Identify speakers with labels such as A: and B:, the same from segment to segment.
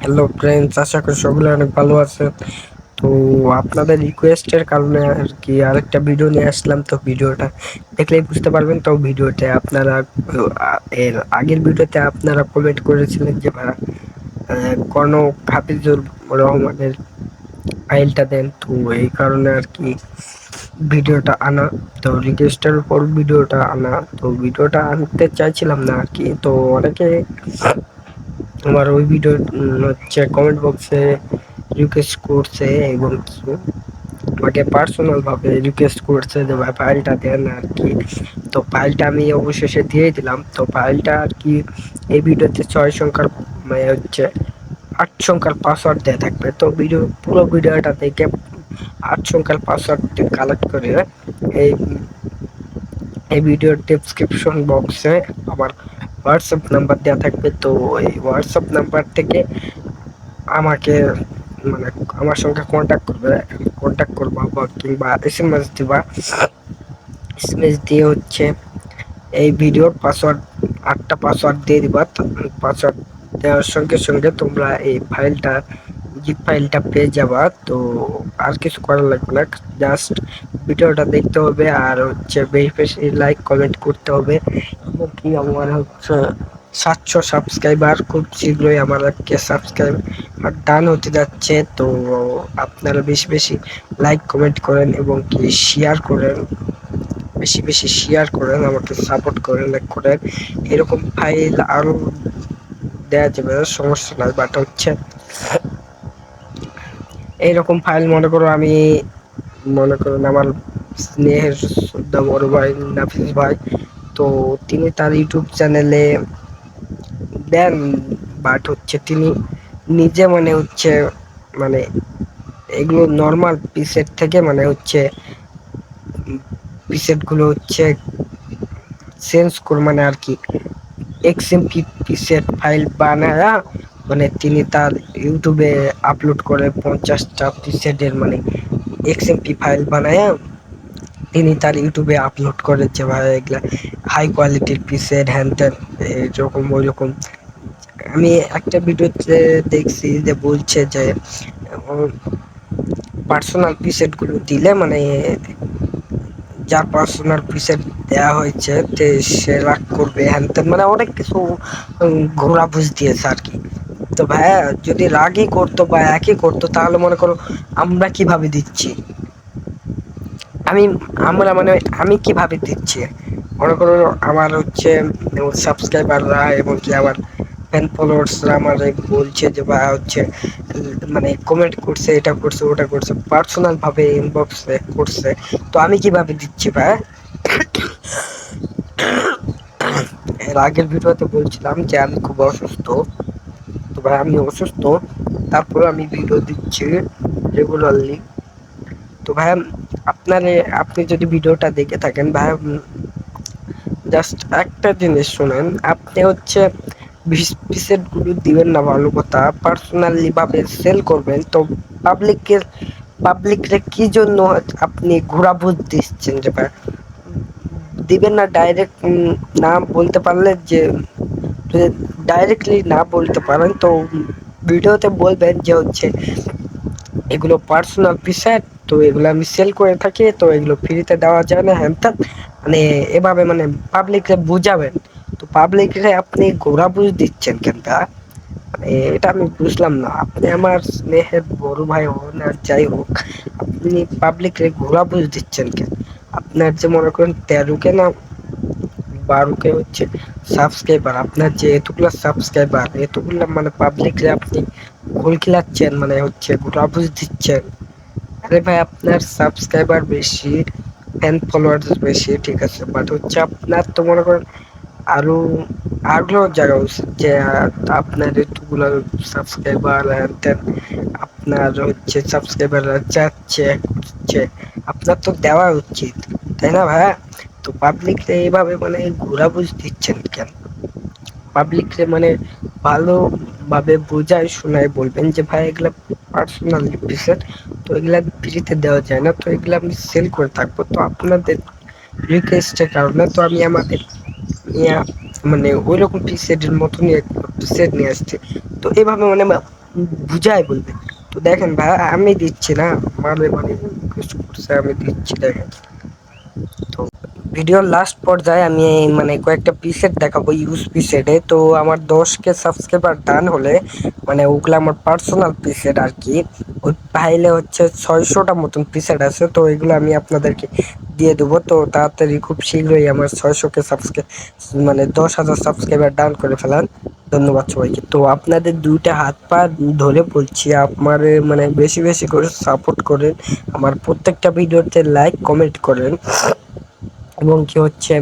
A: Hello friends, আশা করি সকলে অনেক ভালো আছে। তো আপনাদের রিকোয়েস্টের কারণে আর কি আরেকটা ভিডিও নিয়ে আসলাম। তো ভিডিওটা দেখলেই বুঝতে পারবেন। তো ভিডিওতে আপনারা এর আগের ভিডিওতে আপনারা কমেন্ট করেছিলেন যে ভাই কর্ণক হাফিজুর রহমানের ফাইলটা দেন। তো এই কারণে আর কি ভিডিওটা আনা, তো রিকোয়েস্টের উপর ভিডিওটা আনা। তো ভিডিওটা আনতে চাইছিলাম না আর কি। তো অনেকে আমার ওই ভিডিও হচ্ছে কমেন্ট বক্সে রিকোয়েস্ট করছে এবং আমাকে পার্সোনাল ভাবে রিকোয়েস্ট করছে যে ভাই ফাইলটা দেন আর কি। তো ফাইলটা আমি অবশেষে দিয়ে দিলাম। তো ফাইলটা আর কি এই ভিডিওতে 6 সংখ্যার মানে হচ্ছে 8 সংখ্যার পাসওয়ার্ড দেওয়া থাকবে। তো পুরো ভিডিওটা থেকে 8 সংখ্যার পাসওয়ার্ড কালেক্ট করে এই এই ভিডিওর ডেসক্রিপশন বক্সে আমার হোয়াটসঅ্যাপ নাম্বার দেওয়া থাকবে। তো এই হোয়াটসঅ্যাপ নাম্বার থেকে আমাকে মানে আমার সঙ্গে কন্ট্যাক্ট করবা বা কিংবা এসএমএস দিবা। এসএমএস দিয়ে হচ্ছে এই ভিডিওর পাসওয়ার্ড 8টা পাসওয়ার্ড দিয়ে দিবা। পাসওয়ার্ড দেওয়ার সঙ্গে সঙ্গে তোমরা এই ফাইলটা জিপ ফাইলটা পেয়ে যাবা। তো আর কিছু করার লাগবে না, জাস্ট ভিডিওটা দেখতে হবে আর হচ্ছে বেশি বেশি লাইক কমেন্ট করতে হবে। এবং কি আমার হচ্ছে 700 সাবস্ক্রাইবার খুব শীঘ্রই আমাদেরকে সাবস্ক্রাইব ডান হতে যাচ্ছে। তো আপনারা বেশি বেশি লাইক কমেন্ট করেন এবং কি শেয়ার করেন, বেশি বেশি শেয়ার করেন, আমাকে সাপোর্ট করেন। এরকম ফাইল আরো দেওয়া যাবে, সমস্যা নাই। বাট হচ্ছে এইরকম ফাইল মনে করুন আমার স্নেহের শ্রদ্ধা বড় ভাই নাফিস ভাই, তো তিনি তার ইউটিউব চ্যানেলে দেন। বাট হচ্ছে তিনি নিজে মানে এগুলো নর্মাল পিসেট থেকে পিসেট গুলো হচ্ছে চেঞ্জ করে আর কি এক্সএমপি পিসেট ফাইল বানায়া তিনি তার ইউটিউবে আপলোড করে 50টা পিসেটের এক্সএমপি ফাইল বানায়া তিনি তার ইউটিউবে আপলোড করে যে ভাই এগুলা হাই কোয়ালিটির পিসেট হ্যান ত্যান এরকম ওইরকম। আমি একটা ভিডিওতে দেখছি যে বলছে যে পার্সোনাল পিসেট গুলো দিলে যার পার্সোনাল পিসেট দেওয়া হয়েছে সে রাগ করবে হ্যান ত্যান, অনেক কিছু ঘোরা বুঝ দিয়েছে আর কি। তো ভাইয়া যদি রাগই করতো বা একই করতো তাহলে মনে করো আমরা কিভাবে দিচ্ছি, আমি আমরা আমি কিভাবে দিচ্ছি মনে করো আমার হচ্ছে সাবস্ক্রাইবাররা এবং কি আমার ফ্যান ফলোয়ার্সরা আমার বলছে যে ভাই হচ্ছে কমেন্ট করছে, এটা করছে ওটা করছে, পার্সোনাল ভাবে ইনবক্সে করছে। তো আমি কিভাবে দিচ্ছি ভাই? এর আগের ভিডিওতে বলছিলাম যে আমি খুব অসুস্থ। তো ভাই আমি অসুস্থ, তারপরে আমি ভিডিও দিচ্ছি রেগুলারলি। তো ভাই আপনি যদি ভিডিওটা দেখে থাকেন ভাই, জাস্ট একটা জিনিস শুনেন। আপনি হচ্ছে পিসেট গুলো দিবেন না ভালো কথা, পার্সোনালি ভাবে সেল করবেন। তো পাবলিকরে কি জন্য আপনি ঘোরা বুঝ দিচ্ছেন যে ভাই দিবেন না? ডাইরেক্ট না বলতে পারলে যে ডাইরেক্টলি না বলতে পারেন তো ভিডিওতে বলবেন যে হচ্ছে এগুলো পার্সোনাল পিসেট, তো এগুলো আমি সেল করে থাকি, তো এগুলো ফ্রিতে দেওয়া যায় না হ্যান ত্যান, এভাবে পাবলিকরে বুঝাবেন। তো পাবলিকরে আপনি ঘোরা বুঝ দিচ্ছেন কেন? এটা আমি বুঝলাম না। আপনি আমার স্নেহের বড় ভাই হন আর যাই হোক, আপনি পাবলিকরে ঘোরা বুঝ দিচ্ছেন কেন? আপনার যে মনে করেন 13কে না 12কে হচ্ছে সাবস্ক্রাইবার, আপনার যে এতগুলা সাবস্ক্রাইবার এতগুলা পাবলিকরে আপনি ভুল খিলাচ্ছেন, হচ্ছে ঘোরা বুঝ দিচ্ছেন। আরে ভাই আপনার সাবস্ক্রাইবার বেশি, ফ্যান ফলোয়ার্স বেশি, ঠিক আছে, বাট হচ্ছে আপনার তো মনে করেন আরো আরো জায়গা উচিত যে আপনার এতগুলো সাবস্ক্রাইবার আপনার হচ্ছে সাবস্ক্রাইবাররা চাচ্ছে হচ্ছে আপনার তো দেওয়া উচিত, তাই না ভাই? তো পাবলিকরে এইভাবে ঘোরা বুঝ দিচ্ছেন কেন? পাবলিকরে ভালো ভাবে বোঝায় শোনায় বলবেন যে ভাই এগুলা পার্সোনাল পিসের, তো এগুলা ফ্রিতে দেওয়া যায় না, তো এগুলা আমি সেল করে থাকবো। তো আপনাদের রিকোয়েস্টের কারণে তো আমি আমাদের ওই রকম পিসেটের মতনই পিসেট নিয়ে আসছি। তো এইভাবে বুঝাই বলবে। তো দেখেন ভাই, আমি দিচ্ছি না, মানে রিকোয়েস্ট করছে, আমি দিচ্ছি দেখেন। তো ভিডিওর লাস্ট পর্যায়ে আমি মানে কয়েকটা প্রিসেট দেখাবো, ইউজ প্রিসেটে। তো আমার 10K সাবস্ক্রাইবার ডান হলে, মানে ওগুলো আমার পার্সোনাল প্রিসেট আর কি। ওই ফাইলে হচ্ছে 600টা মতন প্রিসেট আছে, তো এগুলো আমি আপনাদেরকে দিয়ে দেবো। তো তাড়াতাড়ি খুব শীঘ্রই আমার 600K সাবস্ক্রাইব, মানে 10,000 সাবস্ক্রাইবার ডান করে ফেলান। ধন্যবাদ সবাইকে। তো আপনাদের দুইটা হাত পা ধরে বলছি, আমার মানে বেশি বেশি করে সাপোর্ট করেন, আমার প্রত্যেকটা ভিডিওতে লাইক কমেন্ট করেন, এবং কি হচ্ছে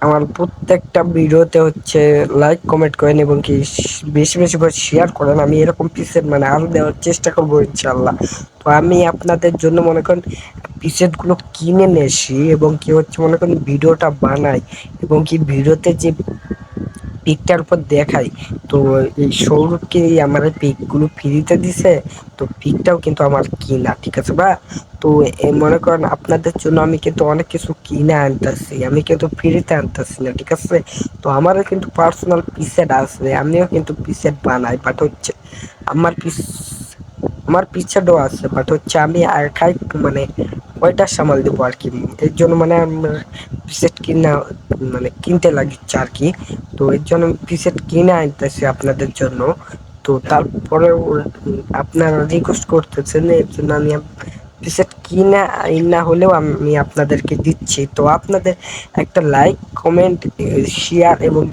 A: আমার প্রত্যেকটা ভিডিওতে হচ্ছে লাইক কমেন্ট করেন, এবং কি বেশি বেশি করে শেয়ার করেন। আমি এরকম পিসের মানে আরো দেওয়ার চেষ্টা করবো ইনশাল্লাহ। তো আমি আপনাদের জন্য মনে করেন পিসেট গুলো কিনে নেছি, এবং কি হচ্ছে মনে করেন ভিডিওটা বানাই, এবং কি ভিডিওতে যে পিকটার উপর দেখাই। তো এই সৌরভকে আমার পিক গুলো ফ্রিতে দিছে, তো পিকটাও কিন্তু আমার কিনা, ঠিক আছে বা। তো মনে করেন আপনাদের জন্য আমি কিন্তু অনেক কিছু কিনে আনতেছি, আমি কিন্তু ফ্রিতে আনতেছি না, ঠিক আছে। তো আমারও কিন্তু পার্সোনাল পিসেট আছে, আমিও কিন্তু পিসেট বানাই, বাট হচ্ছে আমার পিস আমার পিছাডও আছে, বাট হচ্ছে আমি একাই মানে কয়টা সামাল দেবো আর কি। এর জন্য মানে আমার পিসেট কিনা মানে কিনতে লাগিচ্ছে আর কি। তো এর জন্য পিসেট কিনে আনতেছি আপনাদের জন্য। তো তারপরে আপনারা রিকোয়েস্ট করতেছেন, এর জন্য আমি পিসেট কিনা না হলেও আমি আপনাদেরকে দিচ্ছি। তো আপনাদের একটা লাইক কমেন্ট শেয়ার এবং